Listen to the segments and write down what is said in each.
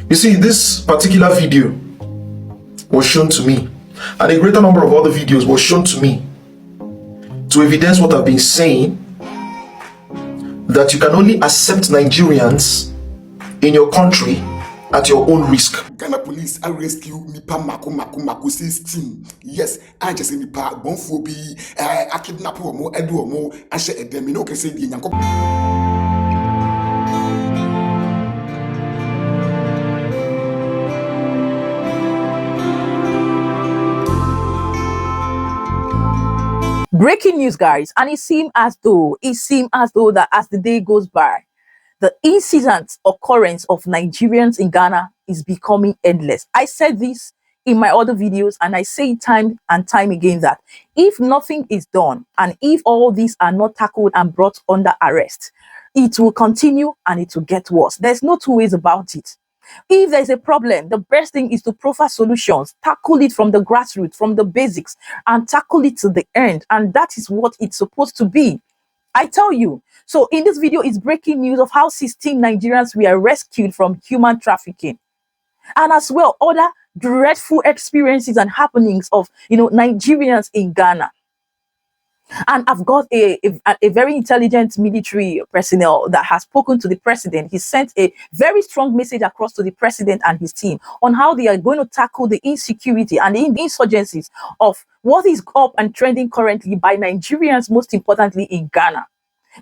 You see, this particular video was shown to me, and a greater number of other videos was shown to me to evidence what I've been saying, that you can only accept Nigerians in your country at your own risk. Ghana police are rescue nipa mako 16. Yes, I just say nipa bonfo bi I kidnap omo edu omo ahye edem no can say di nyanko. Breaking news, guys, and it seemed as though that as the day goes by, the incident occurrence of Nigerians in Ghana is becoming endless. I said this in my other videos, and I say time and time again that if nothing is done and if all these are not tackled and brought under arrest, it will continue and it will get worse. There's no two ways about it. If there's a problem, the best thing is to provide solutions, tackle it from the grassroots, from the basics, and tackle it to the end. And that is what it's supposed to be. I tell you. So in this video is breaking news of how 16 Nigerians were rescued from human trafficking. And as well, other dreadful experiences and happenings of, Nigerians in Ghana. And I've got a very intelligent military personnel that has spoken to the president. He sent a very strong message across to the president and his team on how they are going to tackle the insecurity and the insurgencies of what is up and trending currently by Nigerians, most importantly in Ghana.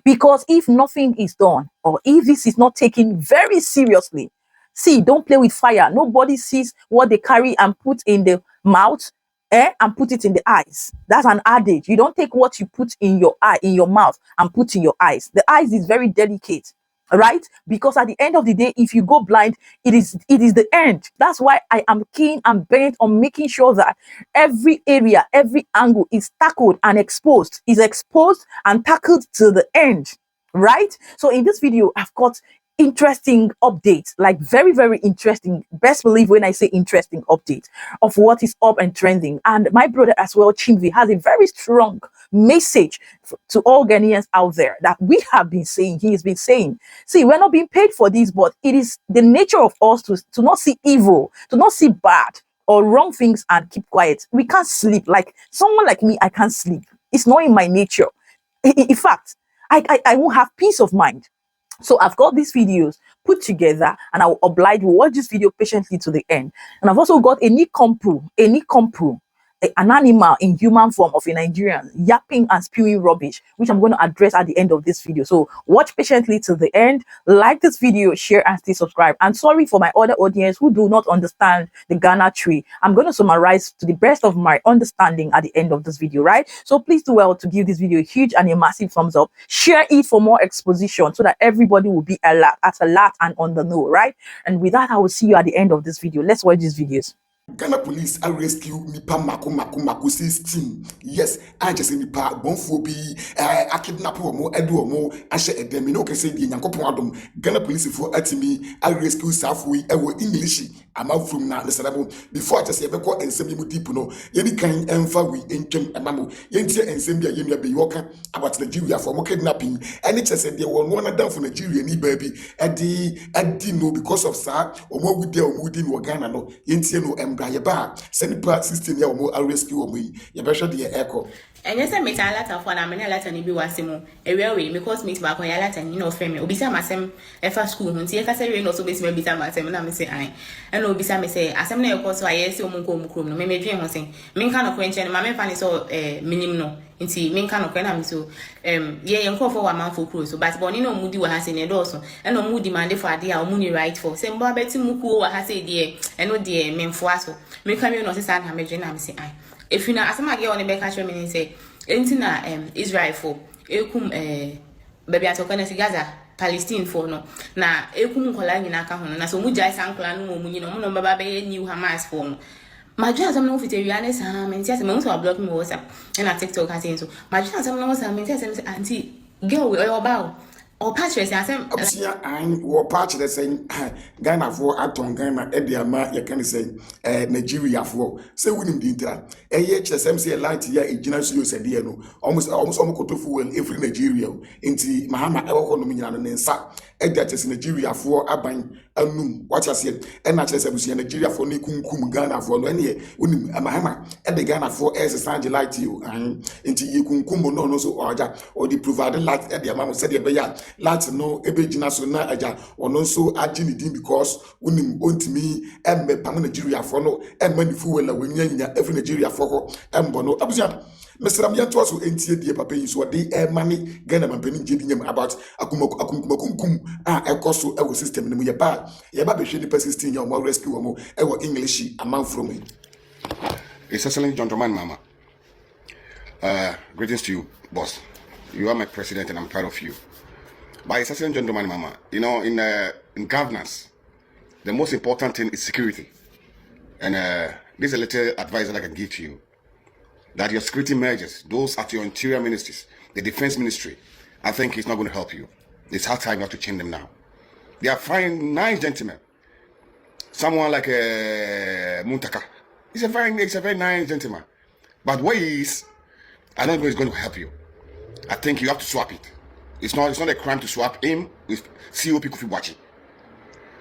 Because if nothing is done, or if this is not taken very seriously, see, don't play with fire. Nobody sees what they carry and put in the mouth and put it in the eyes. That's an adage. You don't take what you put in your eye, in your mouth, and put in your eyes. The eyes is very delicate, right? Because at the end of the day, if you go blind, it is the end. That's why I am keen and bent on making sure that every area, every angle is tackled and exposed, and tackled to the end, right? So in this video, I've got interesting updates, like very, very interesting. Best believe when I say interesting update of what is up and trending. And my brother as well, Chimvi, has a very strong message to all Ghanaians out there that we have been saying. He has been saying, see, we're not being paid for this, but it is the nature of us to not see evil, to not see bad or wrong things and keep quiet. We can't sleep. Like someone like me, I can't sleep. It's not in my nature. In fact, I won't have peace of mind. So I've got these videos put together and I will oblige you watch this video patiently to the end. And I've also got a nikompu, an animal in human form of a Nigerian yapping and spewing rubbish, which I'm going to address at the end of this video. So watch patiently to the end, like this video, share and stay subscribed. And sorry for my other audience who do not understand the Ghana tree. I'm going to summarize to the best of my understanding at the end of this video, right? So please do well to give this video a huge and a massive thumbs up. Share it for more exposition so that everybody will be alert and on the know, right? And with that, I will see you at the end of this video. Let's watch these videos. Ghana police are rescue nipa mako 16. Yes, I just say nipa bonfo bi I kidnap omo edu omo ahye edem no can say di nyankopon adom. Ghana police for atimi I rescue safui ewo English ama from na nesadabo before just e be ko ensem mu deep no ye di kan emfa we entwem emamo ye ntie ensem bia ye nua be yoka about Nigeria for mo kidnapping any chese dey won one down for Nigeria ni baby edi no because of sir omo we dey omo di no Ghana no ye ntie no Yeba, send part 16 year old rescue me. You better the echo. And yes, I made a letter for a minute letter and be wasimo, a railway, because me back on your letter, family, Obisa Massam, a first school, and see if I say, no, so basically, Bisa Massam, and I say, I, and Obisa me say, as I'm near, of course, I yes, your Munko, no, maybe dream was saying, Min kind of quench and my man fanny so minimum. Inti min kind of quenam so, yeah, and call for 1 month for cruise, but Bonino Moody was in a dorsal, and no moody demanded for a dear money right for, same Barbeti Muku, has a dear, and no dear, men for us. Me come you notice that I'm say I. If you know, as I get on the back catch me and say, anything Israel for, baby I talk on Gaza, Palestine for no. Na kola ni na ka hono na so mu jai sankla no mu ni no mo no baba be new Hamas for no. My dream some no fit reality and say me want block me WhatsApp and TikTok has saying so. My dream some no say me say auntie girl we all bow. Or patch say Absia and war patch the saying Ghana for aton Ghana Ediama you can say Nigeria for say winning the intra say light here a general so said no almost fuel every Nigeria into Mahama economy and nsa that is Nigeria for aban anum what I said and not just Nigeria for Nikum Ghana for no any Mahama and the Ghana for as a light to you and into Yikum no so or the provided light at the amount said the light no ebejina so na aja or no so agility because unim want me and me pam Nigeria for no and many fuel when you every Nigeria for and bono abusia Mr. Amyan to also entie die papa yi so de money Ghana man penin jedi nyam about akum ekoso ewo system no ye ba be hwe the persisting your more rescue mo ewo English amount from me. It's excellent Johndramanimahama. Greetings to you, boss. You are my president and I'm proud of you. But it's excellent Johndramanimahama. You know, in governance, the most important thing is security. And this is a little advice that I can give to you. That your security measures, those at your interior ministries, the defense ministry, I think it's not going to help you. It's hard time you have to change them now. They are fine, nice gentlemen. Someone like Muntaka. He's a very nice gentleman. But what he is, I don't know if it's going to help you. I think you have to swap it. It's not a crime to swap him with COP Kofi Boakye.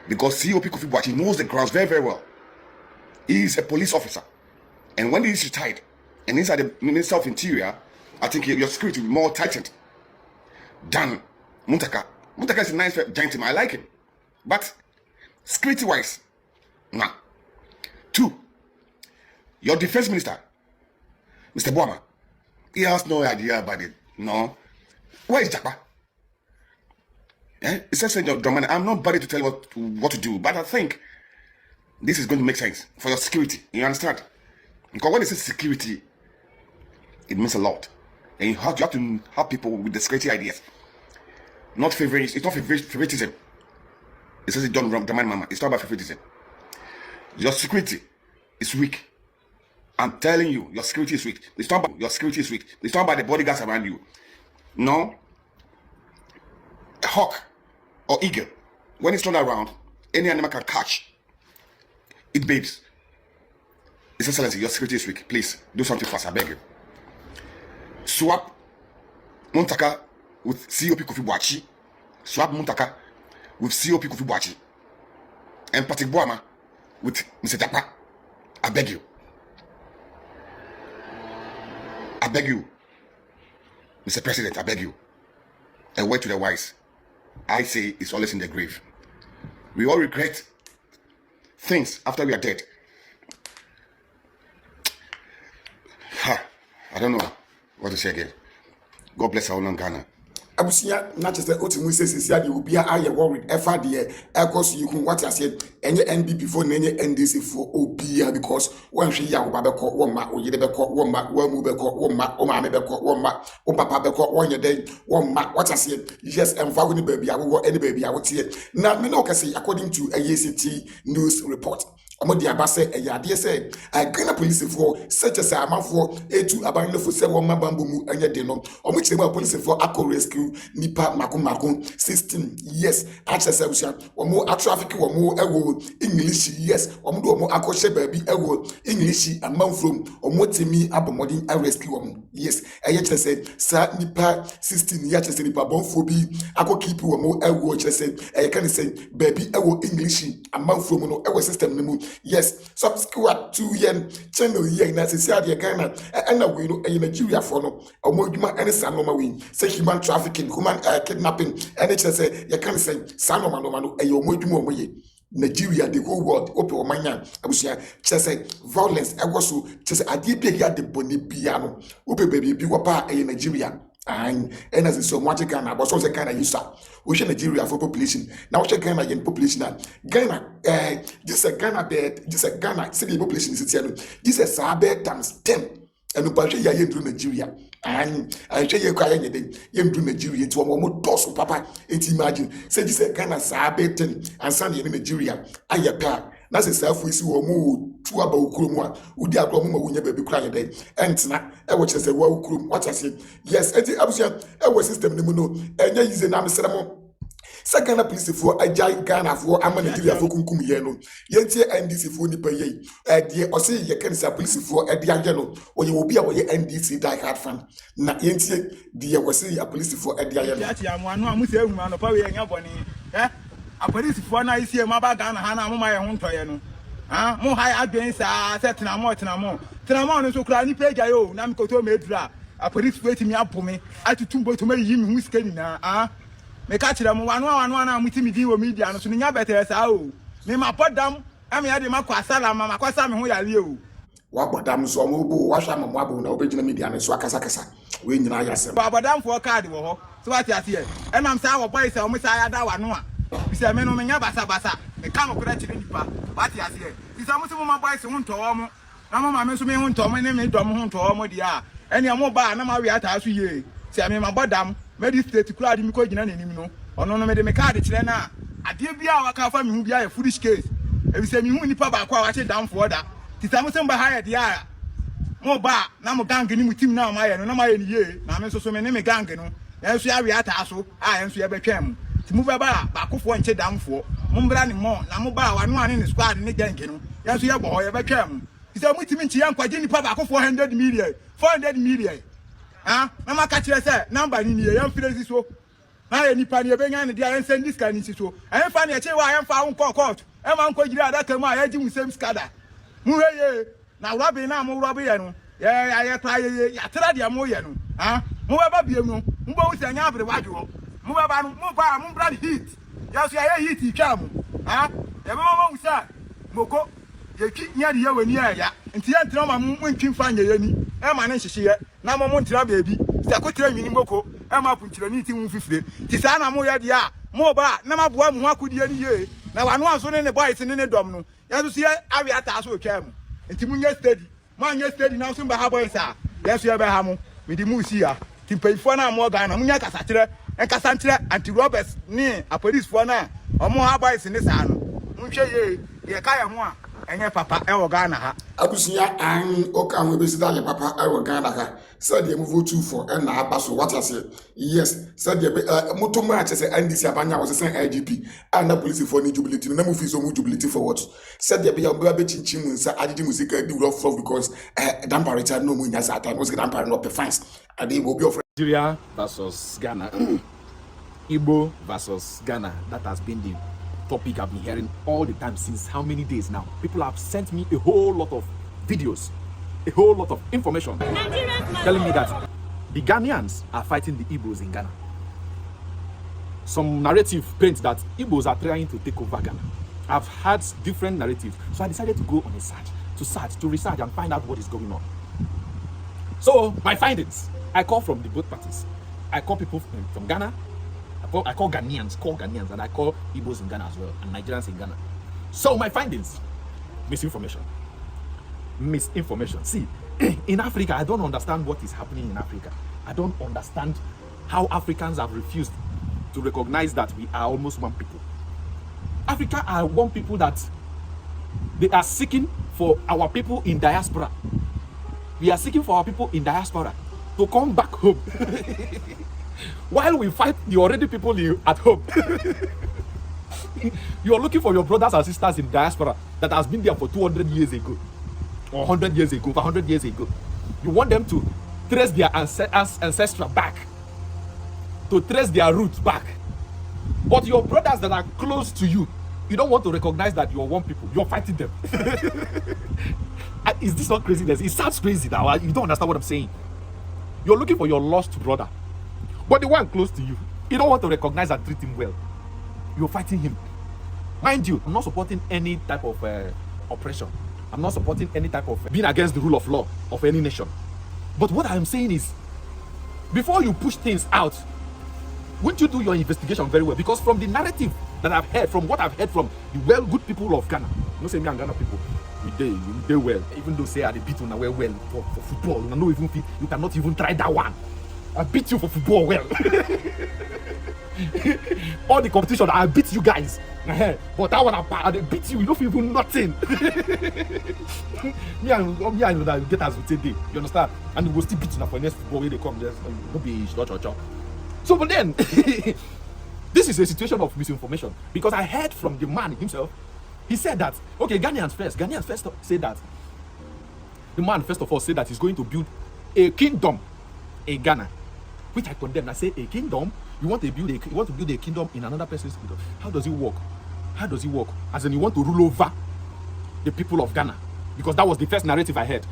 Because COP Kofi Boakye knows the grounds very, very well. He is a police officer. And when he is retired, and inside the Minister of Interior, I think your security will be more tightened than Muntaka. Muntaka is a nice gentleman. I like him. But security-wise, nah. 2, your defense minister, Mr. Boama, he has no idea about it. No. Where is Japa? It's just saying, I'm not body to tell you what to do, but I think this is going to make sense for your security. You understand? Because when it says security, it means a lot. And you have to help people with the security ideas. Not favoritism. It's not favoritism. It says Johndramanimahama. It's not about favoritism. Your security is weak. I'm telling you, your security is weak. It's not about your security is weak. It's not about the bodyguards around you. No. A hawk or eagle, when it's not around, any animal can catch. It babes. His Excellency, your security is weak. Please do something fast, I beg you. Swap Muntaka with COP Kofi Boakye. Swap Muntaka with COP Kofi Boakye. And Patrick Boama with Mr. Japa. I beg you. I beg you. Mr. President, I beg you. A word to the wise. I say it's always in the grave. We all regret things after we are dead. I don't know what to say again. God bless our own Ghana. Abusia not just the ultimate says the will be a worried ever the course you can what I said any NB before any NDC for OBia because when she young babeko one ma or yedebeko one ma one mubeko one ma or mamebeko one ma or papa beko 1 year day one ma what I said yes and found baby I will any baby I would see it. Now me no can say according to a ACT news report. Omodi abase eyade say Ghana police for such as a man for A2 abandon for 7 mabambu mu anya de no omo police for akọ rescue nipa mako 16 yes access abusia omo trafficking omo ewo English yes omo do omo akọhye baby ewo English amount from omo temi abomodin rescue omo yes eye kire say sa nipa 16 ya kire say nipa bonfo bi akọ keep omo ewo kire say eye kan say baby ewo English amount from no ewo system no mu yes subscribe to yen channel here na say the Ghana and we know Nigeria for no omo dwuma any sanoma we say human trafficking human kidnapping and it say you can say sanoma no omo dwuma omo ye Nigeria the whole world open omanya abusia say violence so say ade bi ya de boni bia no ope baby bi wo pa Nigeria and as so much Ghana but so say Ghana user we should Nigeria for population now we check Ghana in population Ghana this a Ghana bed this a Ghana city population is here this is a bed times 10 and we ya yendru Nigeria and I say you cry yendru Nigeria to omo toss papa it imagine say this a Ghana sa bed 10 and send in Nigeria ayapa na se safu isi wo mu tu aba okurum a udi agro mu ma wonya baby kra yede entina e wo chese wa okurum what I say yes enti abusia e wo system ne mu no enya yize na mesere mo sa Ghana police for ajai Ghana for ama Nigeria for kunkum ye no yentie NDC for nipa ye de o say ye kan sa police for de age no oye obi a wo ye NDC die hard fan na yentie de ye wo say police for de age no ya ti amu anu amu se ehuma no pa we enya boni A police for na isi ma ba Ghana ha na mo ma ye ho ntoye no. Mo ha adwen sa set na mo no so kura ni page ayo na me koto me dura. A police wait me apo me atutum boto me yi me hu sika nyina. Me ka kire mo wano na mutimi din wo media no so nya better sa o. Me ma podam e me ade makwa sala ma makwasa me ho yale o. Wa bodam so mo bu wa hwa mammo abu na obegina media no so akasa we nyina yasem. Ba bodam for card wo ho. So what you say? E nam sa wo boy say o me sa ya da wano a. Bi say me no me nya basa me ka no kura kire nipa. What you say? Bi say mo se mo ma boy say ho nto wo mo. Na mo ma me so me ho nto mo ne me dom ho nto wo mo dia. Ene mo ba na ma we ata so ye. Say me ma bodam meditate kura di mi ko gina nanim no. Ono no me de me card kire na. Ade bia wa ka fa me hu bia e foolish case. E bi say me hu nipa ba kwa wa che down for da. Ti say mo se mba ha dia. Mo ba na mo gang ni mo team na ma ye no na ma ye ni ye. Na me so me ne me gang no. Enso ya we ata so enso ya betwam ti mu ba akofo nche damfo mo mbra ne mo na mo ba wano ane ne squad ne gang no enso ya bo ya betwam ti say mutimi nchi ya nkwaje nipa ba akofo 100 million 400 million na maka kire say number ni ye yam firezi so na ye nipa ne be nya ne dia send this kan ni so en fa ne che wa en fa won court e ma nko giri adaka mu a ya ji mu same skada mu heye na robe na mo robe ye no ya try ye ya tra dia mo ye no mo ba biem no mo ba wusa nya abre wadwo mo ba no mo ba mo brand heat ya so ya heat twam ya ba wusa moko ye ki nya de ye wani ya nti ya ntra ma mo ntwim fa nya ye ni e ma ne hyehye na mo ntra baabi se ko tra nwini moko e ma punkyira ni ti mu fifire ti sa na mo ye de a mo ba na ma boa mo akodi ni ye na wano aso ne boys ne dom no ya so ye awe ata so twam nti mo nya steady mo anya steady na so ba ha boys a ya so ye ba ha mo me di mu si ya timpayifo na mo Ghana munya kasa kire enkasa nkire anti robbers ni a police fo na omo ha boys ni sa no nhwe ye ka ye ho a enye papa e wo Ghana ha Abusia o ka ho be sida le papa e wo Ghana ha said dem vote for e na abaso what I say yes said dem motomo a chese NDC abanya was say IGP and police for ni jubility na mu fi so mu jubility for what said dem ya be chinchin mu nsa agidi musika di rough flow because damper Richard no mu nya sa time was damper no fines and they will be of Nigeria versus Ghana. Igbo versus Ghana. That has been the topic I've been hearing all the time since how many days now. People have sent me a whole lot of videos, a whole lot of information telling me that the Ghanaians are fighting the Igbos in Ghana. Some narrative paint that Igbos are trying to take over Ghana. I've had different narratives, so I decided to go on a search, to research and find out what is going on. So my findings, I call from the both parties. I call people from Ghana. I call Ghanaians, and I call Igbos in Ghana as well, and Nigerians in Ghana. So my findings, misinformation. See, in Africa, I don't understand what is happening in Africa. I don't understand how Africans have refused to recognize that we are almost one people. Africa are one people that they are seeking for our people in diaspora. We are seeking for our people in diaspora to come back home while we fight the already people at home. You are looking for your brothers and sisters in diaspora that has been there for 200 years ago or 100 years ago, 100 years ago. You want them to trace their ancestral back, to trace their roots back. But your brothers that are close to you, you don't want to recognize that you're one people. You're fighting them. Is this not craziness? It sounds crazy now. You don't understand what I'm saying. You're looking for your lost brother, but the one close to you, you don't want to recognize and treat him well. You're fighting him. Mind you, I'm not supporting any type of oppression. I'm not supporting any type of being against the rule of law of any nation. But what I'm saying is, before you push things out, wouldn't you do your investigation very well? Because from the narrative that I've heard, from what I've heard from the good people of Ghana, you say me and Ghana people, they well, even though say I beat you well for football, you cannot even try that one. I beat you for football well. All the competition, I beat you guys. But that one I beat you, you don't even nothing. me and that get us today. You understand? And we will still beat you for next football when they come. Just don't be short. So but then this is a situation of misinformation, because I heard from the man himself. He said that, okay, Ghanaians first said that the man first of all said that he's going to build a kingdom in Ghana, which I condemn. I say a kingdom, You want to build a kingdom in another person's kingdom. How does it work? How does it work? As in, you want to rule over the people of Ghana, because that was the first narrative I heard.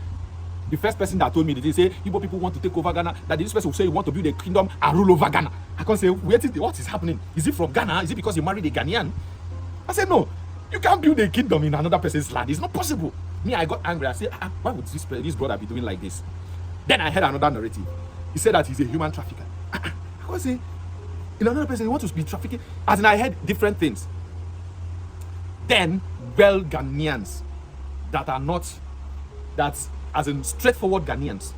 The first person that told me, they say Igbo people want to take over Ghana, that this person will say you want to build a kingdom and rule over Ghana. I can't say, wait, what is happening? Is it from Ghana? Is it because you married a Ghanaian? I said, no, you can't build a kingdom in another person's land. It's not possible. Me, I got angry. I said, why would this brother be doing like this? Then I heard another narrative. He said that he's a human trafficker. I was saying, in another person, you want to be trafficking? As in, I heard different things. Then, well, Ghanaians that are not, that's as in straightforward Ghanaians,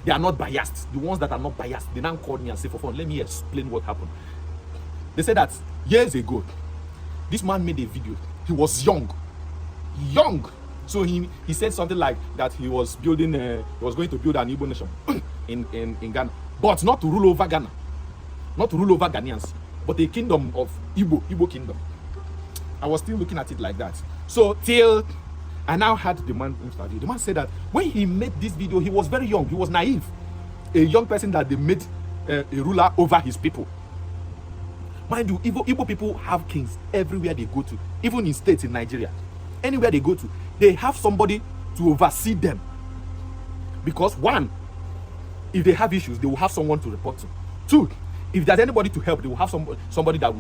they are not biased. The ones that are not biased, they now called me and said, for fun, let me explain what happened. They said that years ago, this man made a video. He was young. So he said something like that he was building, he was going to build an Igbo nation in Ghana, but not to rule over Ghana, not to rule over Ghanaians, but a kingdom of Igbo kingdom. I was still looking at it like that. So till I now had the man interview. The man said that when he made this video, he was very young. He was naive, a young person that they made a ruler over his people. Mind you, Igbo people have kings everywhere they go to, even in states in Nigeria. Anywhere they go to, they have somebody to oversee them. Because one, if they have issues, they will have someone to report to. Two, if there's anybody to help, they will have somebody that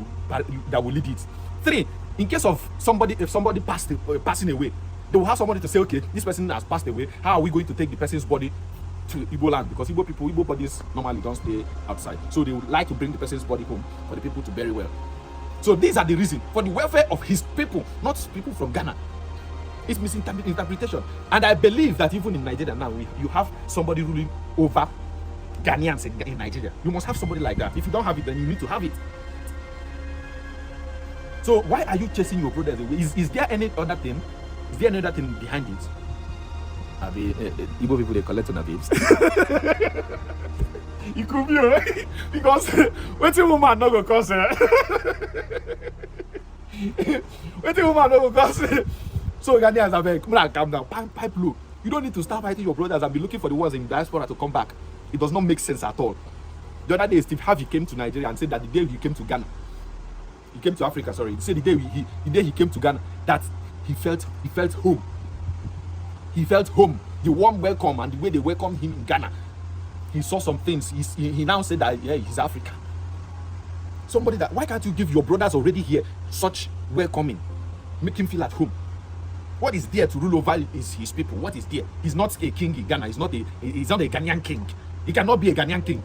will lead it. Three, in case of if somebody passing away, they will have somebody to say, okay, this person has passed away. How are we going to take the person's body to Igbo land? Because Igbo bodies normally don't stay outside. So they would like to bring the person's body home for the people to bury well. So these are the reasons for the welfare of his people, not people from Ghana. It's misinterpretation. And I believe that even in Nigeria now, you have somebody ruling over Ghanaians in Nigeria. You must have somebody like that. If you don't have it, then you need to have it. So why are you chasing your brothers away? Is there any other thing? Is there any other thing behind it? Igbo people, they collect on the babes. It could be, right? Because waiting woman not go cause waiting woman not go cause. So Ghanaians are very, come on, calm down, pipe low. You don't need to start fighting your brothers and be looking for the ones in diaspora to come back. It does not make sense at all. The other day, Steve Harvey came to Nigeria and said that the day he came to Ghana, he came to Africa, sorry. He said the day he came to Ghana, that he felt home. He felt home. The warm welcome and the way they welcomed him in Ghana. He saw some things. He now said that, yeah, he's African. Somebody that, why can't you give your brothers already here such welcoming? Make him feel at home. What is there to rule over his people? What is there? He's not a king in Ghana. He's not a Ghanaian king. He cannot be a Ghanaian king.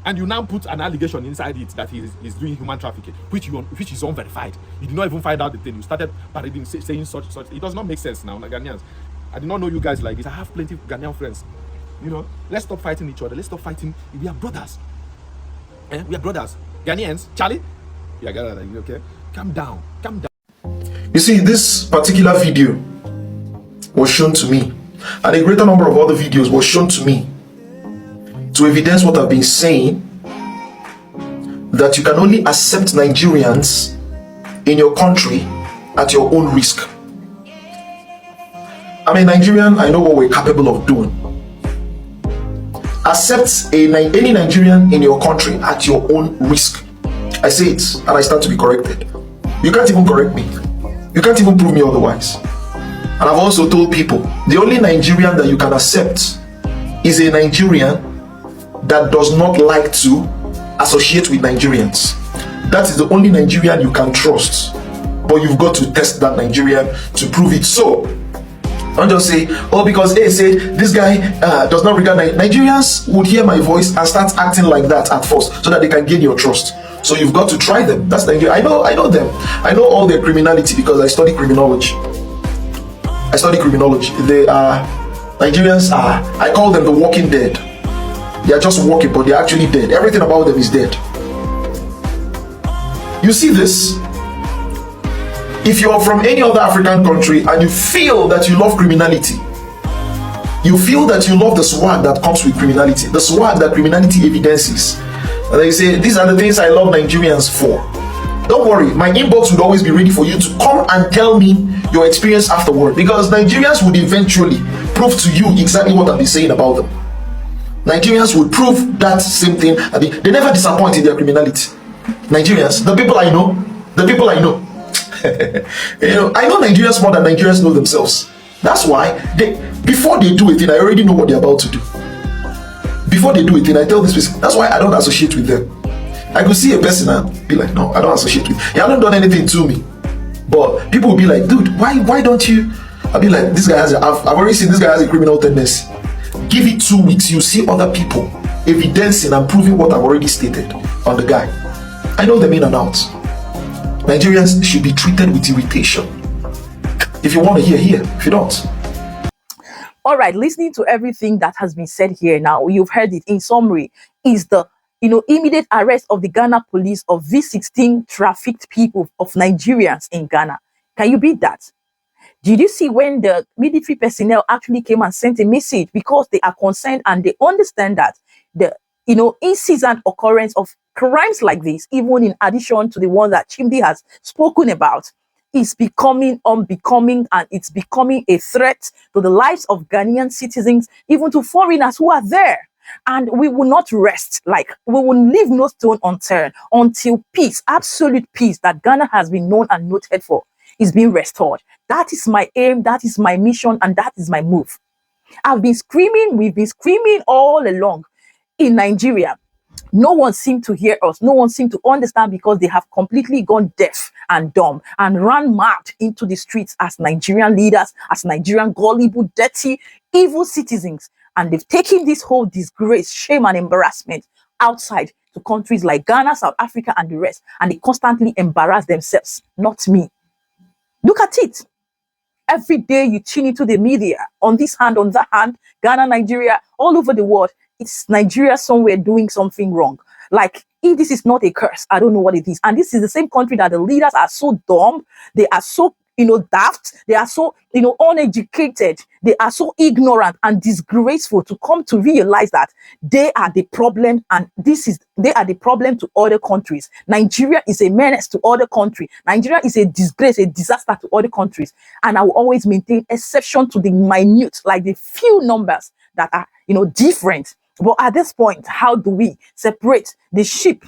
And you now put an allegation inside it that he's doing human trafficking, which is unverified. You did not even find out the thing. You started parading, saying such. It does not make sense now, Ghanaians. I did not know you guys like this. I have plenty of Ghanaian friends. You know, let's stop fighting each other. Let's stop fighting. We are brothers. We are brothers. Ghanaians, Charlie. Yeah, Ghana, okay? Calm down. You see, this particular video was shown to me, and a greater number of other videos was shown to me to evidence what I've been saying, that you can only accept Nigerians in your country at your own risk. I'm a Nigerian, I know what we're capable of doing. Accept any Nigerian in your country at your own risk. I say it, and I stand to be corrected. You can't even correct me. You can't even prove me otherwise. And I've also told people, the only Nigerian that you can accept is a Nigerian that does not like to associate with Nigerians. That is the only Nigerian you can trust. But you've got to test that Nigerian to prove it so. Don't just say, oh, because they say this guy does not regard Nigerians would hear my voice and start acting like that at first so that they can gain your trust. So you've got to try them. That's Nigeria. I know them. I know all their criminality because I study criminology. They are Nigerians are, I call them the walking dead. They are just walking, but they're actually dead. Everything about them is dead. You see this? If you're from any other African country and you feel that you love criminality, you feel that you love the swag that comes with criminality, the swag that criminality evidences, and they say, these are the things I love Nigerians for. Don't worry, my inbox would always be ready for you to come and tell me your experience afterward, because Nigerians would eventually prove to you exactly what I've been saying about them. Nigerians will prove that same thing. I mean, they never disappoint in their criminality. Nigerians, the people I know, you know, I know Nigerians more than Nigerians know themselves. That's why before they do a thing, I already know what they're about to do. Before they do a thing, I tell this person. That's why I don't associate with them. I could see a person and be like, no, I don't associate with you. You haven't done anything to me. But people will be like, dude, why don't you? I'll be like, this guy has I've already seen this guy has a criminal tendency. Give it 2 weeks, you see other people evidencing and proving what I've already stated on the guy. I know them in and out. Nigerians should be treated with irritation. If you want to hear. If you don't. All right, listening to everything that has been said here now, you've heard it. In summary, is the immediate arrest of the Ghana police of these 16 trafficked people of Nigerians in Ghana. Can you beat that? Did you see when the military personnel actually came and sent a message because they are concerned and they understand that the incessant occurrence of crimes like this, even in addition to the one that Chimdi has spoken about, is becoming unbecoming, and it's becoming a threat to the lives of Ghanaian citizens, even to foreigners who are there. And we will not rest, like we will leave no stone unturned until peace, absolute peace that Ghana has been known and noted for, is being restored. That is my aim, that is my mission, and that is my move. I've been screaming, we've been screaming all along in Nigeria. No one seemed to hear us. No one seemed to understand because they have completely gone deaf and dumb and ran mad into the streets as Nigerian leaders, as Nigerian gullible, dirty, evil citizens. And they've taken this whole disgrace, shame, and embarrassment outside to countries like Ghana, South Africa, and the rest. And they constantly embarrass themselves, not me. Look at it. Every day you tune into the media, on this hand, on that hand, Ghana, Nigeria, all over the world, it's Nigeria somewhere doing something wrong. Like, if this is not a curse, I don't know what it is. And this is the same country that the leaders are so dumb, they are so, daft, they are so, uneducated, they are so ignorant and disgraceful to come to realize that they are the problem, and they are the problem to other countries. Nigeria is a menace to other countries. Nigeria is a disgrace, a disaster to other countries. And I will always maintain exception to the minute, like the few numbers that are, different. But at this point, how do we separate the sheep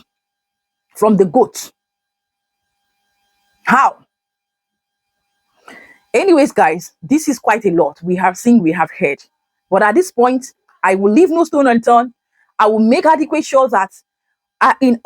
from the goat? How? Anyways, guys, this is quite a lot. We have seen, we have heard. But at this point, I will leave no stone unturned. I will make adequate sure that in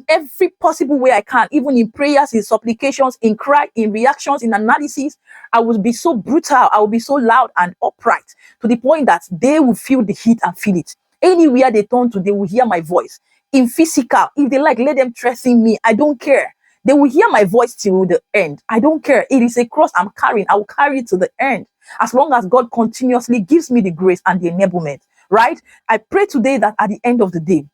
every possible way I can, even in prayers, in supplications, in cry, in reactions, in analysis, I will be so brutal, I will be so loud and upright to the point that they will feel the heat and feel it. Anywhere they turn to, they will hear my voice. In physical, if they like, let them threaten me. I don't care. They will hear my voice till the end. I don't care. It is a cross I'm carrying. I will carry it to the end. As long as God continuously gives me the grace and the enablement, right? I pray today that at the end of the day,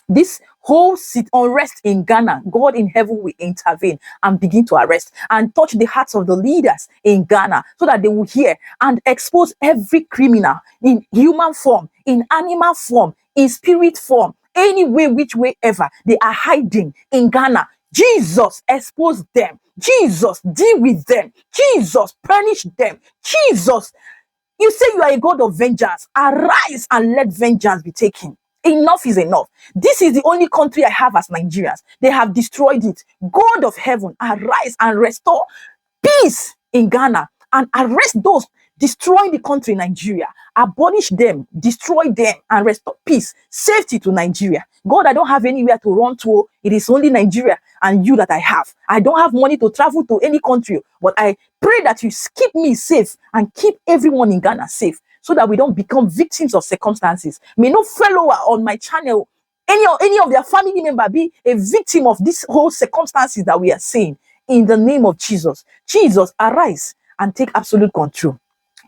this whole unrest in Ghana, God in heaven will intervene and begin to arrest and touch the hearts of the leaders in Ghana so that they will hear and expose every criminal in human form, in animal form, in spirit form, any way, which way ever they are hiding in Ghana. Jesus, expose them. Jesus, deal with them. Jesus, punish them. Jesus, you say you are a God of vengeance. Arise and let vengeance be taken. Enough is enough. This is the only country I have as Nigerians. They have destroyed it. God of heaven, arise and restore peace in Ghana and arrest those destroying the country, Nigeria. Abolish them, destroy them, and restore peace, safety to Nigeria. God, I don't have anywhere to run to. It is only Nigeria and you that I have. I don't have money to travel to any country, but I pray that you keep me safe and keep everyone in Ghana safe so that we don't become victims of circumstances. May no follower on my channel, any of their family member be a victim of this whole circumstances that we are seeing. In the name of Jesus. Jesus, arise and take absolute control.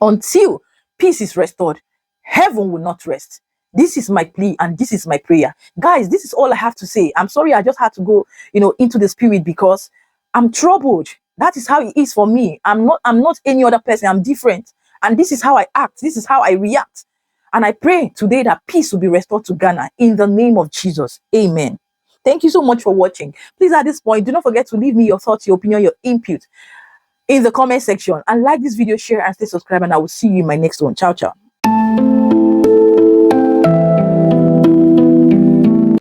Until peace is restored, heaven will not rest. This is my plea and this is my prayer. Guys, this is all I have to say. I'm sorry I just had to go, into the spirit because I'm troubled. That is how it is for me. I'm not any other person. I'm different. And this is how I act. This is how I react. And I pray today that peace will be restored to Ghana in the name of Jesus. Amen. Thank you so much for watching. Please, at this point, do not forget to leave me your thoughts, your opinion, your input in the comment section. And like this video, share, and stay subscribed. And I will see you in my next one. Ciao, ciao.